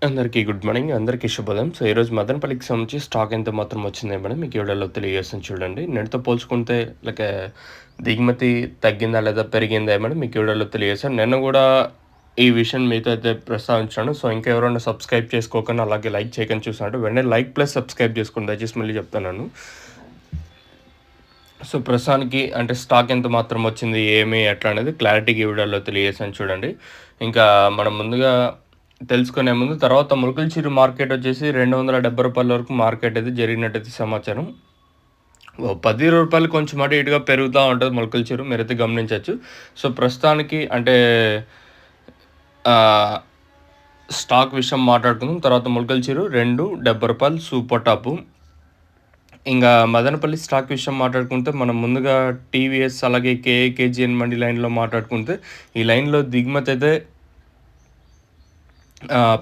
అందరికీ good morning. అందరికీ శుభోదయం. సో, ఈరోజు మదనపల్లికి సంబంధించి స్టాక్ ఎంత మాత్రం వచ్చింది మేడం మీకు ఈ వీడియోలో తెలియజేస్తాను చూడండి. నిన్నటితో పోల్చుకుంటే లైక్ దిగుమతి తగ్గిందా లేదా పెరిగిందా మేడం మీకు ఈ వీడియోలో తెలియజేస్తాను. నిన్న కూడా ఈ విషయం మీతో అయితే ప్రస్తావించాను. సో, ఇంకా ఎవరైనా సబ్స్క్రైబ్ చేసుకోకుండా అలాగే లైక్ చేయకుండా చూసినట్టు వెంటనే లైక్ ప్లస్ సబ్స్క్రైబ్ చేసుకోండి. దయచేసి మళ్ళీ చెప్తున్నాను. సో, ప్రస్తుతానికి అంటే స్టాక్ ఎంత మాత్రం వచ్చింది, ఏమి, ఎట్లా అనేది క్లారిటీగా ఈ వీడియోలో తెలియజేసాను చూడండి. ఇంకా మనం ముందుగా తెలుసుకునే ముందు తర్వాత ములకల్చిరు మార్కెట్ వచ్చేసి రూ. 270 వరకు మార్కెట్ అయితే జరిగినట్టయితే సమాచారం. ఓ రూ. 10 కొంచెం అటు ఇటుగా పెరుగుతూ ఉంటుంది ములకల్చిరు మీరైతే గమనించవచ్చు. సో, ప్రస్తుతానికి అంటే స్టాక్ విషయం మాట్లాడుకుందాం. తర్వాత ములకల్చిరు రూ. 270 సూపర్ టాపు. ఇంకా మదనపల్లి స్టాక్ విషయం మాట్లాడుకుంటే మనం ముందుగా టీవీఎస్ అలాగే కేజీఎన్ మండి లైన్లో మాట్లాడుకుంటే ఈ లైన్లో దిగుమతి అయితే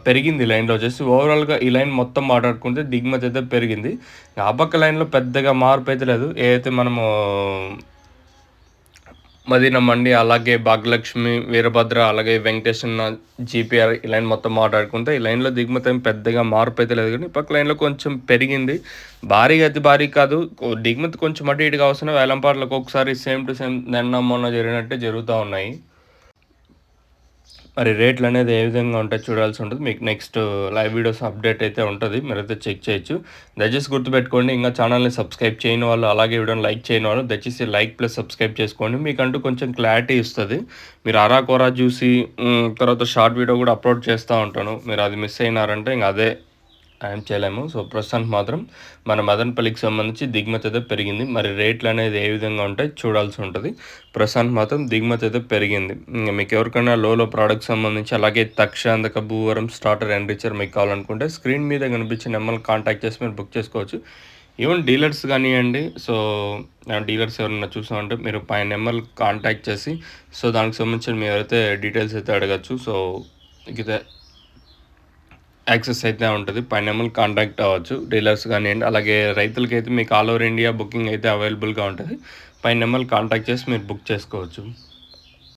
పెరిగింది. లైన్లో వచ్చేసి ఓవరాల్గా ఈ లైన్ మొత్తం మాట్లాడుకుంటే దిగుమతి అయితే పెరిగింది. ఆ పక్క లైన్లో పెద్దగా మార్పు అయితే లేదు. ఏదైతే మనము మదీనా మండి అలాగే భాగ్యలక్ష్మి, వీరభద్ర అలాగే వెంకటేశ్వర, జీపీఆర్ ఈ లైన్ మొత్తం మాట్లాడుకుంటే ఈ లైన్లో దిగుమతి ఏం పెద్దగా మార్పు అయితే లేదు. కానీ పక్క లైన్లో కొంచెం పెరిగింది. భారీగా అయితే భారీ కాదు. దిగుమతి కొంచెం అటు ఇటుగా వస్తున్నాయి. వేలంపాట్లకు ఒకసారి సేమ్ టు సేమ్ నిన్న మొన్న జరిగినట్టే జరుగుతూ ఉన్నాయి. మరి రేట్లు అనేది ఏ విధంగా ఉంటాయో చూడాల్సి ఉంటుంది. మీకు నెక్స్ట్ లైవ్ వీడియోస్ అప్డేట్ అయితే ఉంటుంది. మీరైతే చెక్ చేయొచ్చు. దయచేసి గుర్తుపెట్టుకోండి, ఇంకా ఛానల్ని సబ్స్క్రైబ్ చేయని వాళ్ళు అలాగే వీడియోని లైక్ చేయని వాళ్ళు దయచేసి లైక్ ప్లస్ సబ్స్క్రైబ్ చేసుకోండి. మీకంటూ కొంచెం క్లారిటీ ఇస్తుంది. మీరు అరాకొరా చూసి తర్వాత షార్ట్ వీడియో కూడా అప్లోడ్ చేస్తూ ఉంటాను. మీరు అది మిస్ అయినారంటే ఇంక అదే ఏం చేయలేము. సో, ప్రస్తుతానికి మాత్రం మన మదనపల్లికి సంబంధించి దిగుమతి అయితే పెరిగింది. మరి రేట్లు అనేది ఏ విధంగా ఉంటాయి చూడాల్సి ఉంటుంది. ప్రస్తుతానికి మాత్రం దిగుమతి అయితే పెరిగింది. ఇంకా మీకు ఎవరికైనా లోలో ప్రోడక్ట్ సంబంధించి అలాగే తక్షాంతక భూవరం స్టార్టర్ ఎన్రిచర్ మీకు కావాలనుకుంటే స్క్రీన్ మీద కనిపించే నెంబర్ని కాంటాక్ట్ చేసి మీరు బుక్ చేసుకోవచ్చు. ఈవెన్ డీలర్స్ కానివ్వండి. సో, డీలర్స్ ఎవరైనా చూసామంటే మీరు పై నెంబర్లు కాంటాక్ట్ చేసి సో దానికి సంబంధించిన మీరు అయితే డీటెయిల్స్ అయితే అడగచ్చు. సో, ఇక యాక్సెస్ అయితే ఉంటుంది. పై నెంబర్కి కాంటాక్ట్ అవ్వచ్చు. డీలర్స్ కానివ్వండి అలాగే రైతులకైతే మీకు ఆల్ ఓవర్ ఇండియా బుకింగ్ అయితే అవైలబుల్గా ఉంటుంది. పై నెంబర్కి కాంటాక్ట్ చేసి మీరు బుక్ చేసుకోవచ్చు.